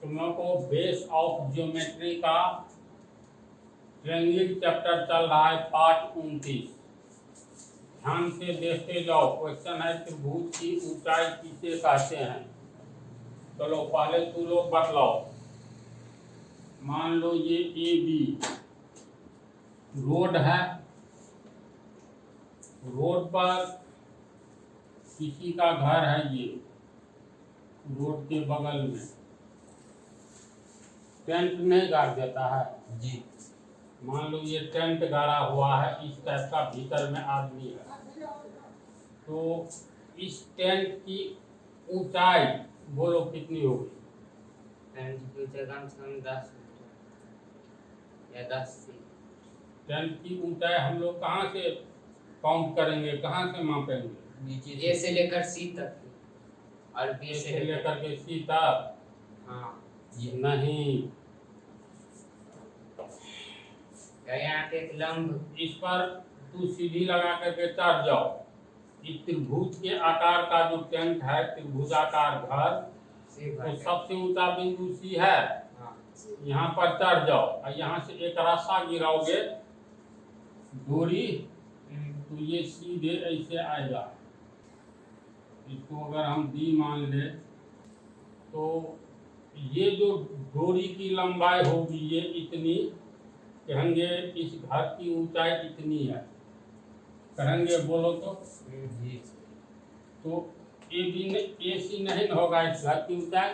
तुम लोग को बेस ऑफ ज्योमेट्री का ट्रायंगल चैप्टर चल रहा है, पार्ट 29। ध्यान से देखते जाओ। क्वेश्चन है त्रिभुज की ऊंचाई किसे कहते हैं। चलो पहले तू लोग बतलाओ। मान लो ये ए बी रोड है, रोड पर किसी का घर है, ये रोड के बगल में टेंट नहीं गाड़ देता है जी। मान लो ये टेंट गाड़ा हुआ है, इस टाइप का भीतर में आदमी है। तो इस टेंट की ऊंचाई बोलो कितनी होगी। टेंट की ऊंचाई कम से कम 10 मीटर या 10 फीट। टेंट की ऊंचाई हम लोग कहाँ से काउंट करेंगे, कहाँ से मापेंगे। नीचे ए से लेकर सी तक की और बी से लेकर के सी तक। हाँ ये नहीं, यहाँ पे एक लंब, इस पर तू सीढ़ी लगा करके चढ़ जाओ। इस त्रिभुज के आकार का जो टेंट है, त्रिभुजाकार घर, तो सबसे ऊंचा बिंदु सी है। यहाँ पर चढ़ जाओ और यहाँ से एक रास्ता गिराओगे डोरी, तो ये सीधे ऐसे आएगा। इसको अगर हम डी मान ले तो ये जो डोरी की लंबाई होगी ये इतनी, कहेंगे इस घर की ऊंचाई इतनी है, कहेंगे बोलो तो। तो ए बी ए सी नहीं होगा इस घर की ऊंचाई,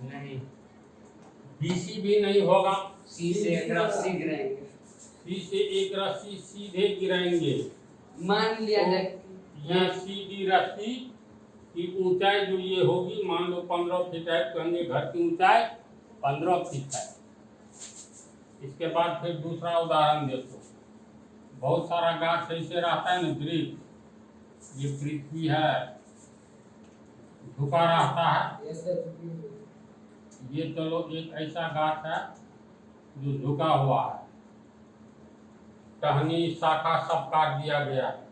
नहीं बी सी भी नहीं होगा। सी से एक रस्सी गिराएंगे, सी से एक रस्सी सीधे गिराएंगे। मान लिया जाए ये सीधी रस्सी की ऊंचाई जो ये होगी, मान लो 15 फीट है, कहेंगे घर की ऊंचाई 15 फीट है। इसके बाद फिर दूसरा उदाहरण देखो। बहुत सारा गाछ ऐसे रहता है ना, वृक्ष, ये पृथ्वी है, झुका रहता है। ये चलो एक ऐसा गाछ है जो झुका हुआ है, टहनी शाखा सब काट दिया गया है।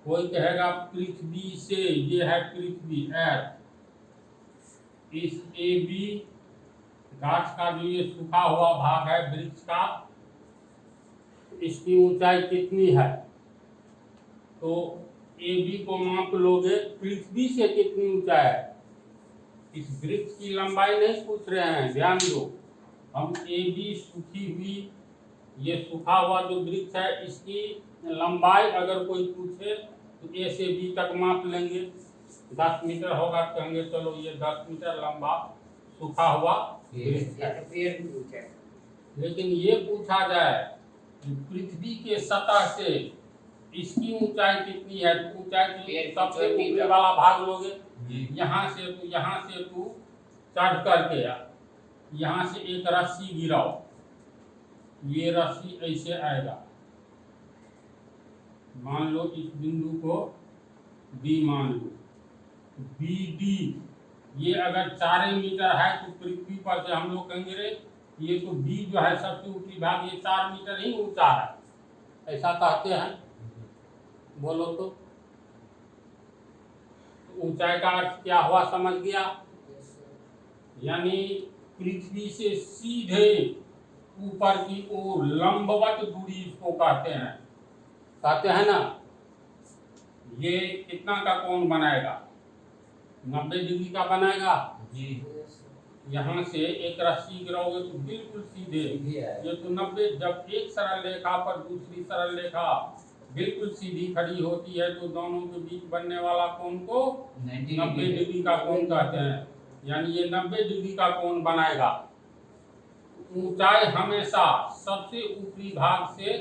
कोई कहेगा पृथ्वी से, ये है पृथ्वी एर्थ, इस ए बी गाछ का जो ये सूखा हुआ भाग है वृक्ष का, इसकी ऊंचाई कितनी है। तो ए बी को माप लोगे, पृथ्वी से कितनी ऊंचाई है। इस वृक्ष की लंबाई नहीं पूछ रहे हैं, ध्यान दो। हम ए बी सूखी हुई, ये सूखा हुआ जो वृक्ष है, इसकी लंबाई अगर कोई पूछे तो ए से बी तक माप लेंगे। 10 मीटर होगा, कहेंगे चलो ये 10 मीटर लंबा सूखा हुआ वृक्ष है। लेकिन ये पूछा जाए कि पृथ्वी के सतह से इसकी ऊंचाई कितनी है, तो ऊंचाई सबसे ऊपर वाला भाग लोगे। यहाँ से तू चढ़ करके यहाँ से एक रस्सी गिराओ, ये रस्सी ऐसे आएगा। मान लो इस बिंदु को बी मान लो, बी डी, ये अगर 4 मीटर है तो पृथ्वी पर से हम लोग कहेंगे रे ये तो बी जो है सबसे ऊपरी भाग, ये 4 मीटर ही ऊंचा है, ऐसा कहते हैं। बोलो तो ऊंचाई का अर्थ क्या हुआ, समझ गया। यानी पृथ्वी से सीधे ऊपर की ओर लंबवत दूरी इसको कहते हैं ना। ये कितना का कोण बनाएगा, 90 डिग्री का बनाएगा जी। यहाँ से एक रस्सी गिराओगे तो बिल्कुल सीधे, ये तो 90, जब एक सरल रेखा पर दूसरी सरल रेखा बिल्कुल सीधी खड़ी होती है तो दोनों के बीच बनने वाला कोण को 90 डिग्री का कोण कहते हैं। यानी ये 90 डिग्री का कोण बनाएगा। ऊंचाई हमेशा सबसे ऊपरी भाग से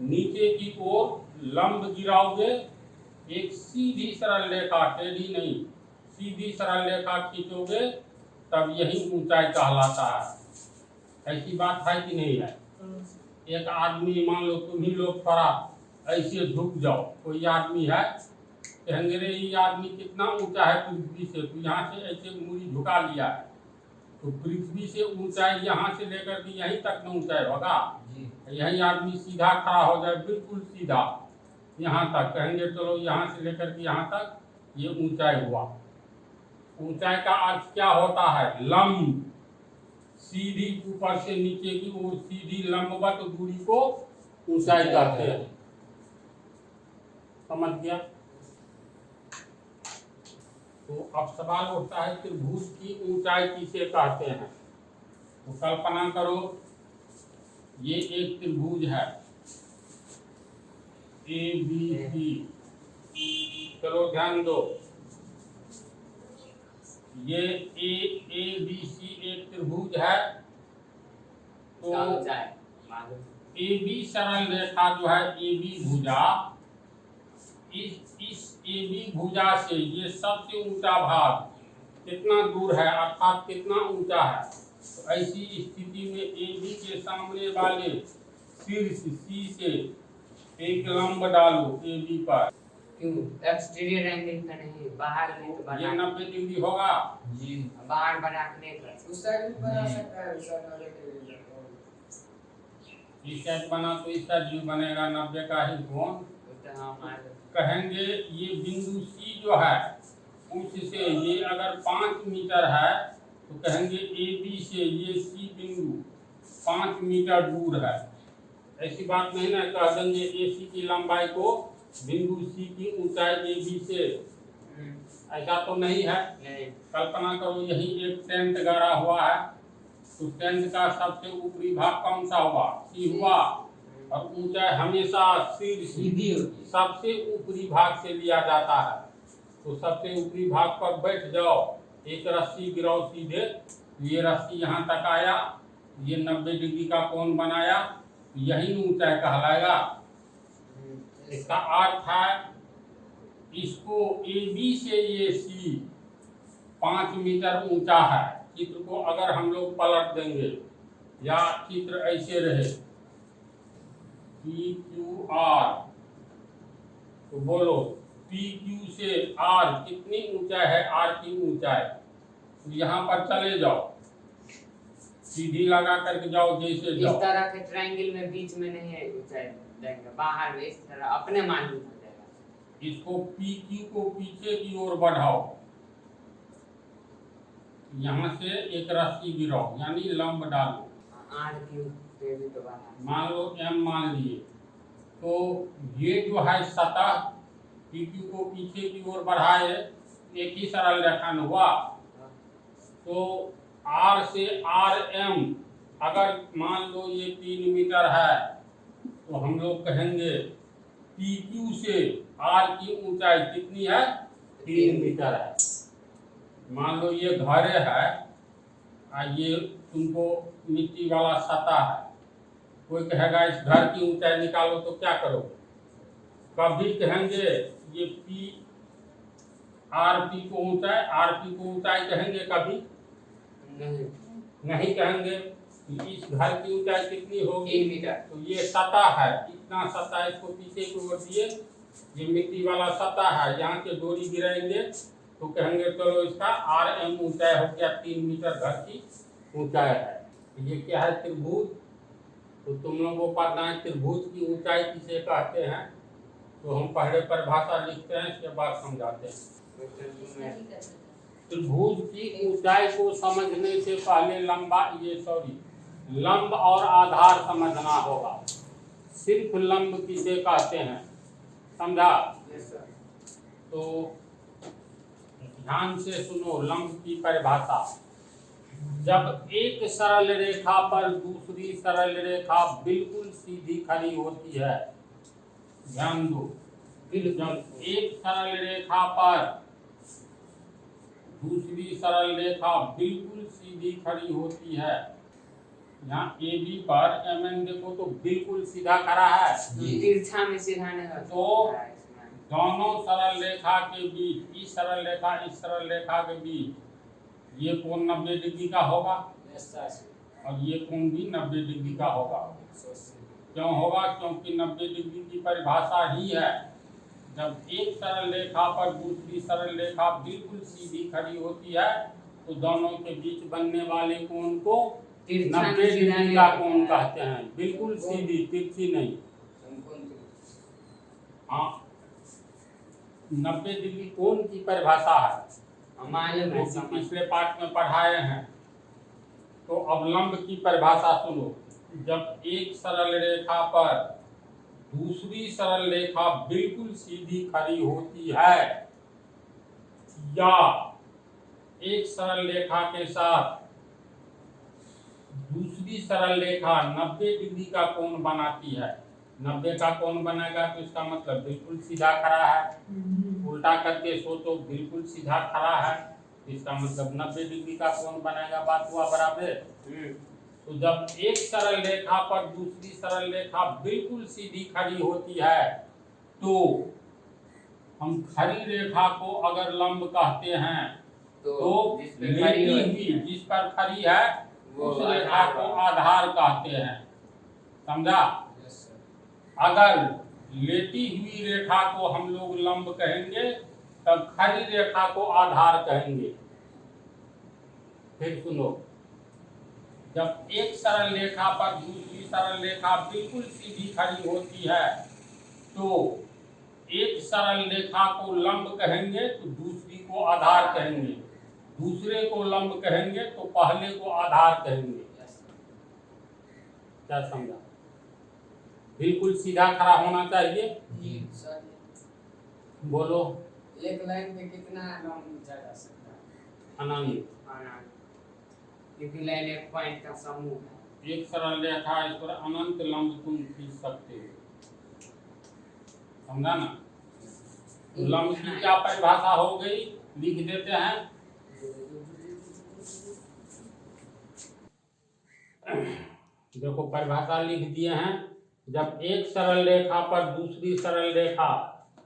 नीचे की ओर लंब गिराओगे, एक सीधी सरल रेखा, टेढ़ी नहीं, सीधी सरल रेखा खींचोगे, तब यही ऊंचाई कहलाता है। ऐसी बात है कि नहीं है। एक आदमी, मान लो तुम ही लोग थोड़ा ऐसे झुक जाओ, कोई आदमी है, कहेंगे रे ये आदमी कितना ऊंचा है पृथ्वी से, तो यहाँ से ऐसे मूरी झुका लिया है, तो पृथ्वी से ऊंचाई यहाँ से लेकर के यहीं तक न ऊंचाई होगा। यही आदमी सीधा खड़ा हो जाए, बिल्कुल सीधा यहाँ तक, कहेंगे चलो यहाँ से लेकर के यहाँ तक ये ऊंचाई हुआ। ऊंचाई का अर्थ क्या होता है? लंब। सीधी ऊपर से नीचे की वो सीधी लंबवत दूरी को ऊंचाई कहते हैं। समझ गया? तो अब सवाल उठता है त्रिभुज की ऊंचाई किसे कहते हैं? तो कल्पना करो ये एक त्रिभुज है ABC। चलो ध्यान दो, ये ABC एक त्रिभुज है। तो AB सरल रेखा जो है AB भुजा, इस AB भुजा से ये सबसे ऊंचा भाग कितना दूर है, अर्थात कितना ऊंचा है? तो ऐसी स्थिति में AB के सामने वाले शीर्ष C से एक लंब डालो AB पर। क्यों? एक्सटीरियर एंगल का नहीं, बाहर नहीं तो ये 90 डिग्री होगा जी। बाहर बनाने का उस साइड भी बना सकता है, सर 90 डिग्री। इस साइड बना तो इस साइड भी बनेगा 90 का ही कोण। तो हम कहेंगे ये बिंदु C जो है उससे ये अगर 5 मीटर है तो कहेंगे AB से ये C बिंदु 5 मीटर दूर है। ऐसी बात नहीं ना कह देंगे AC की लंबाई को बिंदु C की ऊंचाई AB से, ऐसा तो नहीं है। नहीं। कल्पना करो यही एक टेंट गाड़ा हुआ है, तो टेंट का सबसे ऊपरी भाग कौन सा हुआ? C हुआ। और ऊंचाई हमेशा सीधी होती, सबसे ऊपरी भाग से लिया जाता है। तो सबसे ऊपरी भाग पर बैठ जाओ, एक रस्सी गिराओ सीधे, ये रस्सी यहाँ तक आया, ये 90 डिग्री का कोण बनाया, यही ऊंचाई कहलाएगा। इसका अर्थ है इसको AB से ये C 5 मीटर ऊंचा है। चित्र को अगर हम लोग पलट देंगे या चित्र ऐसे रहे PQR, तो बोलो PQ से R कितनी ऊंचाई है? R की ऊंचाई। तो यहाँ पर चले जाओ, सीधी लगा करके जाओ, जैसे इस जाओ। तरह के ट्रायंगल में बीच में नहीं है ऊंचाई देंगे, बाहर में इस तरह अपने मालूम हो जाएगा। इसको PQ को पीछे की ओर बढ़ाओ, यहाँ से एक रस्सी गिराओ, यानी लंब डालो। R की पे भी तो बाहर मान लो M मान लिए, तो ये जो है सतह PQ को पीछे की ओर बढ़ाए, एक ही सरल रेखा में हुआ। तो R से RM अगर मान लो ये 3 मीटर है, तो हम लोग कहेंगे PQ से R की ऊंचाई कितनी है? 3 मीटर है। मान लो ये घर है और ये तुमको मिट्टी वाला सतह है, कोई कहेगा इस घर की ऊंचाई निकालो, तो क्या करो? कभी कहेंगे ये RP को ऊंचाई, RP को ऊंचाई कहेंगे? कभी नहीं कहेंगे। इस घर की ऊंचाई कितनी होगी? 3 मीटर। तो ये सतह है, इतना सतह, इसको पीछे की ओर दिए, ये मिट्टी वाला सतह है, यहाँ से डोरी गिराएंगे तो कहेंगे चलो इसका RM ऊंचाई हो गया 3 मीटर घर की ऊंचाई है। ये क्या है? त्रिभुज। तो तुम लोगों को पढ़ना है त्रिभुज की ऊंचाई किसे कहते हैं। तो हम पहले परिभाषा लिखते हैं, इसके बाद समझाते हैं। त्रिभुज की ऊंचाई को समझने से पहले लंब और आधार समझना होगा। सिर्फ लंब किसे कहते हैं, समझा? तो ध्यान से सुनो लंब की परिभाषा। जब एक सरल रेखा पर दूसरी सरल रेखा बिल्कुल सीधी खड़ी होती है, ध्यान दो, जब एक सरल रेखा पर दूसरी सरल रेखा बिल्कुल सीधी खड़ी होती है, यहाँ AB पर MN देखो तो बिल्कुल सीधा खड़ा है, तिरछा में सीधा नहीं है। तो दोनों सरल रेखा के बीच, इस सरल रेखा के बीच ये कोण 90 डिग्री का होगा और ये कोण भी 90 डिग्री का होगा। क्यों होगा? क्योंकि 90 डिग्री की परिभाषा ही है जब एक सरल रेखा पर दूसरी सरल रेखा बिल्कुल सीधी खड़ी होती है तो दोनों के बीच बनने वाले कोण को 90 डिग्री का कोण कहते हैं। बिल्कुल सीधी, तिरछी नहीं। हाँ, 90 डिग्री कोण की परिभाषा है। मालूम है जो कि समझ पिछले पाठ में पढ़ाए हैं। तो अब लंब की परिभाषा सुनो। जब एक सरल रेखा पर दूसरी सरल रेखा बिल्कुल सीधी खड़ी होती है या एक सरल रेखा के साथ दूसरी सरल रेखा 90 डिग्री का कोण बनाती है। 90 का कोण बनेगा तो इसका मतलब बिल्कुल सीधा खड़ा है। उल्टा करके सोचो, बिल्कुल सीधा खड़ा है, इसका मतलब 90 डिग्री का कोण बनेगा। बात हुआ बराबर। तो जब एक सरल रेखा पर दूसरी सरल रेखा बिल्कुल सीधी खड़ी होती है तो हम खड़ी रेखा को अगर लंब कहते हैं तो जिस पे खड़ी लेटी होती हुई है जिस पर खड़ी है वो उस रेखा को आधार कहते हैं। समझा? Yes, sir. अगर लेटी हुई रेखा को हम लोग लंब कहेंगे तब खड़ी रेखा को आधार कहेंगे। फिर सुनो, जब एक सरल रेखा पर दूसरी सरल रेखा बिल्कुल सीधी खड़ी होती है तो एक सरल रेखा को लंब कहेंगे तो दूसरी को आधार कहेंगे, दूसरे को लंब कहेंगे तो पहले को आधार कहेंगे। क्या समझा? बिल्कुल सीधा खड़ा होना चाहिए। सर, बोलो। एक लाइन पे कितना लॉन्ग खींचा जा सकता है? अनंत। क्योंकि लाइन एक पॉइंट का समूह है। एक सरल रेखा इस पर अनंत लंब तुम खींच सकते हो। समझा ना? लंब की क्या परिभाषा हो गई, लिख देते हैं। देखो परिभाषा लिख दिए हैं। जब एक सरल रेखा पर दूसरी सरल रेखा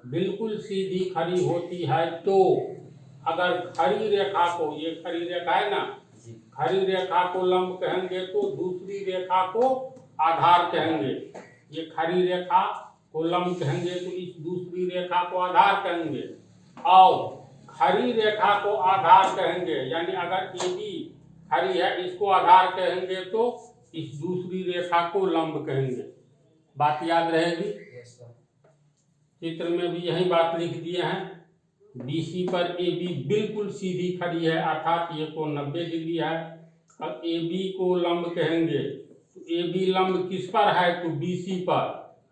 बिल्कुल सीधी खड़ी होती है तो अगर खड़ी रेखा को, ये खड़ी रेखा है ना, खड़ी रेखा को लंब कहेंगे तो दूसरी रेखा को आधार कहेंगे। ये खड़ी रेखा को लंब कहेंगे तो इस दूसरी रेखा को आधार कहेंगे, और खड़ी रेखा को आधार कहेंगे, यानी अगर AB खड़ी है इसको आधार कहेंगे तो इस दूसरी रेखा को लंब कहेंगे। बात याद रहेगी? Yes, sir. चित्र में भी यही बात लिख दिए हैं। BC पर AB बिल्कुल सीधी खड़ी है अर्थात ये को 90 डिग्री है। अब AB को लंब कहेंगे तो AB लंब किस पर है तो BC पर,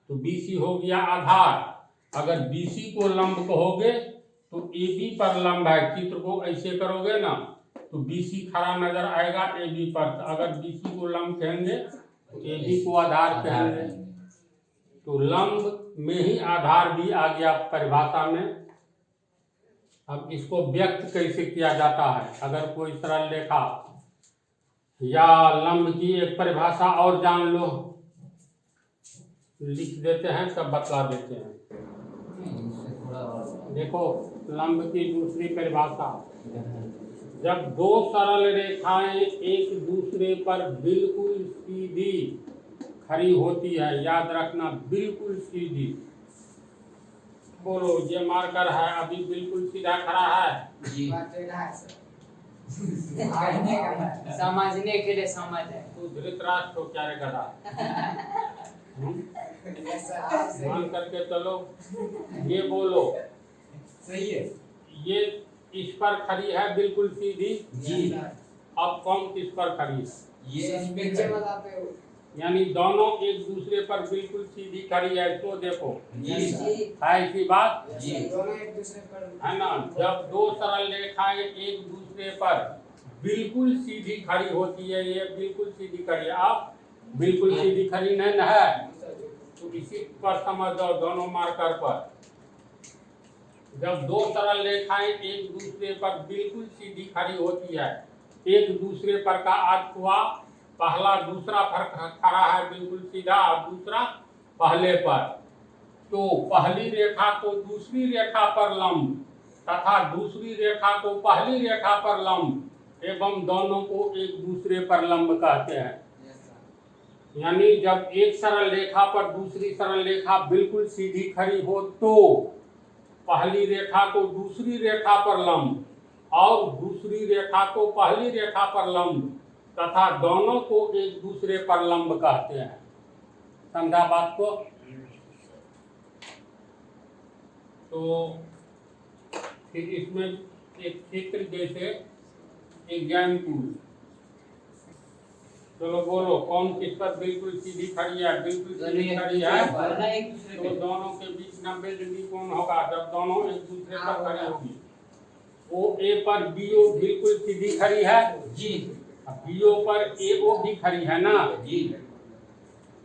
तो BC हो गया आधार। अगर BC को लंब कहोगे तो AB पर लंब है, चित्र को ऐसे करोगे ना तो BC खड़ा नजर आएगा AB पर। अगर BC को लंब कहेंगे तो AB को आधार कहेंगे। तो लंब में ही आधार भी आ गया परिभाषा में। अब इसको व्यक्त कैसे किया जाता है? अगर कोई सरल रेखा या लंब की एक परिभाषा और जान लो, लिख देते हैं तब बतला देते हैं। देखो लंब की दूसरी परिभाषा, जब दो सरल रेखाएं एक दूसरे पर बिल्कुल सीधी खड़ी होती है, याद रखना बिल्कुल सीधी। बोलो, ये मार्कर है अभी बिल्कुल सीधा खड़ा है जी। बात टेढ़ा है सर। आगे का है। समझने के लिए समझ है। तू धृतराष्ट्र हो क्या रे गधा? Yes, sir, आप सही मान है। करके चलो। ये बोलो, सही है। ये इस पर खड़ी है बिल्कुल सीधी, जी सर। अब कौन किस पर खड़ी है? ये पीछे बताते हो। यानी दोनों एक दूसरे पर बिल्कुल सीधी खड़ी है। तो देखो जी सर। है इसी बात Yes, जी। sir, दोनों एक दूसरे पर है ना। जब दो सरल रेखाएं एक दूसरे पर बिल्कुल सीधी खड़ी होती है, ये बिल्कुल सीधी खड़ी है, अब बिल्कुल सीधी खड़ी नहीं न है, तो इसी पर समझ जाओ दोनों मार्कर पर। जब दो सरल रेखाएं एक दूसरे पर बिल्कुल सीधी खड़ी होती है, एक दूसरे पर का अर्थ हुआ पहला दूसरा पर खड़ा है बिल्कुल सीधा और दूसरा पहले पर, तो पहली रेखा को दूसरी रेखा पर लंब तथा दूसरी रेखा को पहली रेखा पर लंब एवं दोनों को एक दूसरे पर लंब कहते हैं। Yes, sir. यानी जब एक सरल रेखा पर दूसरी सरल रेखा बिल्कुल सीधी खड़ी हो तो पहली रेखा को दूसरी रेखा पर लंब और दूसरी रेखा को पहली रेखा पर लंब तथा दोनों को एक दूसरे पर लंब कहते हैं। समझा बात को? तो फिर इसमें एक क्षेत्र जैसे एक ज्ञान टूल। चलो बोलो, कौन किस पर बिल्कुल सीधी खड़ी है? बिल्कुल सीधी खड़ी है तो दोनों के बीच 90 डिग्री कोण होगा जब दोनों एक दूसरे पर खड़ी होगी। ओ ए पर बी ओ बिल्कुल सीधी खड़ी है जी। अब बी ओ पर ए ओ भी खड़ी है ना जी।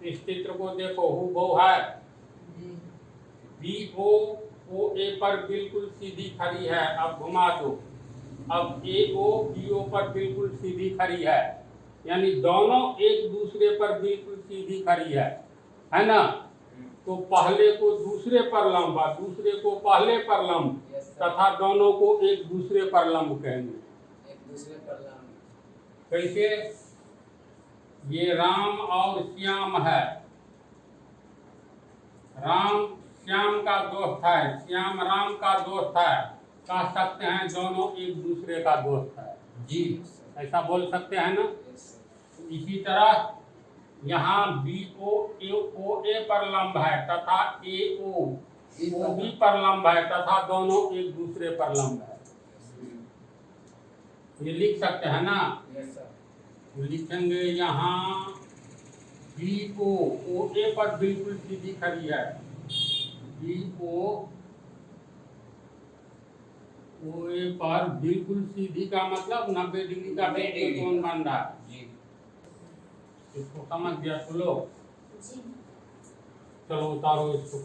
इस चित्र को देखो हूबहू है। बी ओ ओ ए पर बिल्कुल सीधी खड़ी है। अब घुमा दो। अब ए ओ बी ओ पर बिल्कुल सीधी खड़ी है, यानी दोनों एक दूसरे पर बिल्कुल सीधी खड़ी है ना। तो पहले को दूसरे पर लंब, दूसरे को पहले पर लंब तथा दोनों को एक दूसरे पर लंब कहेंगे। एक दूसरे पर लंब कैसे? ये राम और श्याम है। राम श्याम का दोस्त है, श्याम राम का दोस्त है। कह सकते हैं दोनों एक दूसरे का दोस्त है जी। ऐसा बोल सकते हैं ना। इसी तरह यहाँ बी ओ ए पर लंब है तथा ए ओ बी पर लंब है तथा दोनों एक दूसरे पर लंब है। ये लिख सकते हैं ना। लिखेंगे यहाँ बी ओ ए पर बिल्कुल सीधी खड़ी है। बी ओ ए पर बिल्कुल सीधी का मतलब 90 डिग्री का कोण बन रहा है। इसको समझ गया तो लो। चलो उतारो इसको।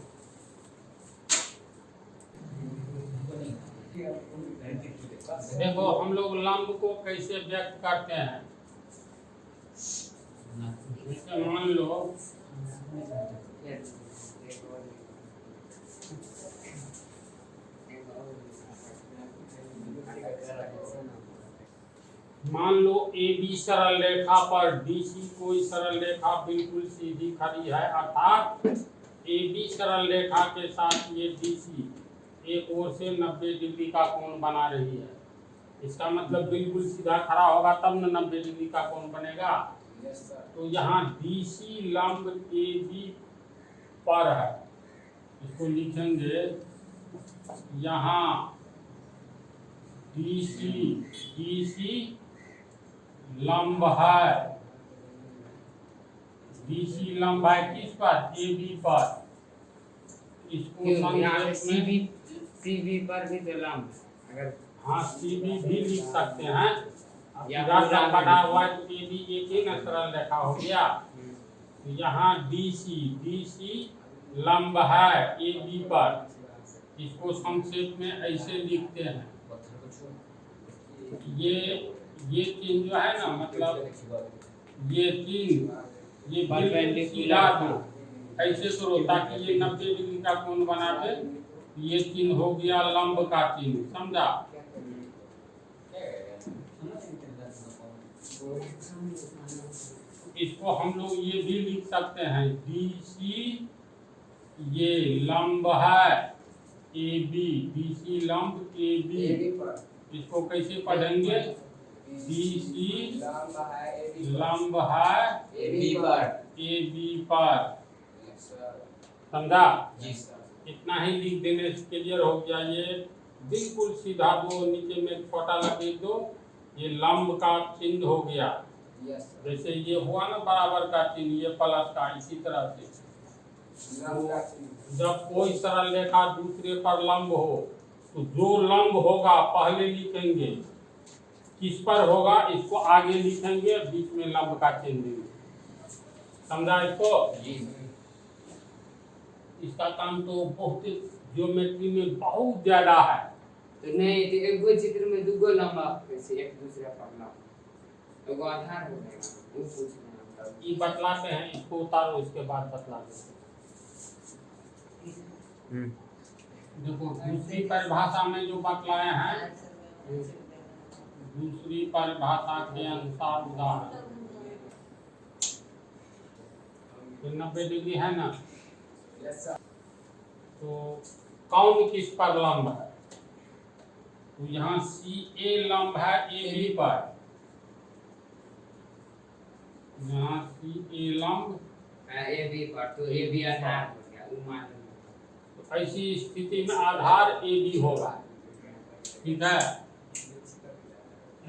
देखो हम लोग लंब को कैसे व्यक्त करते हैं। जैसे मान लो ए बी सरल रेखा पर डी सी कोई सरल रेखा बिल्कुल सीधी खड़ी है, अर्थात ए बी सरल रेखा के साथ ये डी सी एक ओर से 90 डिग्री का कोण बना रही है। इसका मतलब बिल्कुल सीधा खड़ा होगा तब न 90 डिग्री का कोण बनेगा। तो यहाँ डी सी लंब ए बी पर है। इसको लिखेंगे यहाँ डी सी लंब है। डी सी लंब है किस पर? ए बी पर। इसको सी बी पर भी तो लंब अगर हाँ सी बी भी लिख सकते हैं। या सब बना हुआ है तो ए बी एक ही न सरल रेखा हो गया। यहाँ डी सी लंब है ए बी पर। इसको संक्षेप में ऐसे लिखते हैं। ये तीन जो है ना, मतलब ये तीन ये बिल्कुल सीधा दो ऐसे करो ताकि ये 90 डिग्री का कोण बना दे। ये तीन हो गया लंब का तीन, समझा? इसको हम लोग ये भी लिख सकते हैं डी सी ये लंब है ए बी। डी सी लंब ए बी। इसको कैसे पढ़ेंगे? डी सी लंब है ए बी पर। समझा? इतना ही लिख देने से क्लियर हो गया। ये बिल्कुल सीधा दो, नीचे में छोटा लगे दो, ये लंब का चिन्ह हो गया। जैसे ये हुआ ना बराबर का चिन्ह, ये प्लस का। इसी तरह से जब कोई सरल रेखा दूसरे पर लंब हो तो जो लंब होगा पहले लिखेंगे, किस पर होगा इसको आगे लिखेंगे, बीच में लंब का चिन्ह देंगे। समझा इसको? इसका काम तो बहुत ज्योमेट्री में बहुत ज्यादा है। तो नहीं तो एक गो चित्र में दो गो लंबा कैसे एक दूसरे पर लंब एगो आधार हो जाएगा। वो पूछना है ये बतलाते हैं। इसको उतारो, इसके बाद बतलाते हैं। देखो दूसरी परिभाषा में जो बतलाए हैं, दूसरी परिभाषा के अनुसार उदाहरण 90 डिग्री है ना। तो कौन किस पर लंब है? तो यहाँ सी ए लंब है ए बी पर। यहाँ सी ए लंब ए बी पर, तो ए बी आधार हो गया। वो मान तो ऐसी स्थिति में आधार ए बी होगा। ठीक है?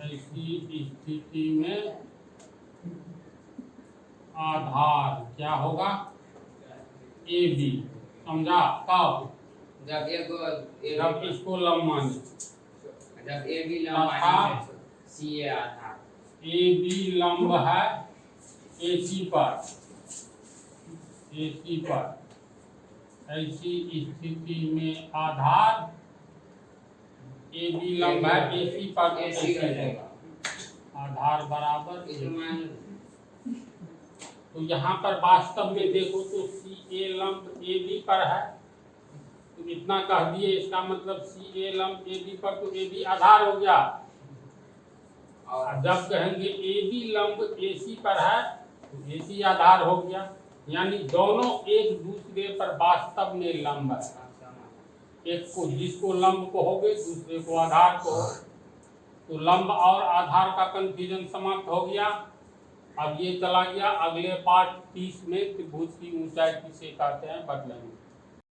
ऐसी स्थिति में आधार क्या होगा? A B. समझा? कब? जब जब इसको लंब माने, जब ए बी लंब मानेंगे सी ए आधार। ए बी लंब है ए सी पर, ऐसी स्थिति में आधार ए बी लंब है ए सी पर, ऐसी कर देगा आधार बराबर ये जो मान तो यहाँ पर वास्तव में देखो तो सी ए लंब ए बी पर है, तो इतना कह दिए, इसका मतलब सी ए लंब ए बी पर, तो ए बी आधार हो गया। और जब कहेंगे ए बी लंब ए सी पर है तो ए सी आधार हो गया, यानी दोनों एक दूसरे पर वास्तव में लंब है। एक को जिसको लंब कहोगे दूसरे को आधार कहो, तो लंब और आधार का कंफ्यूजन समाप्त हो गया। अब ये चला गया अगले पार्ट 30 में त्रिभुज की ऊंचाई किसे कहते हैं बदलेंगे।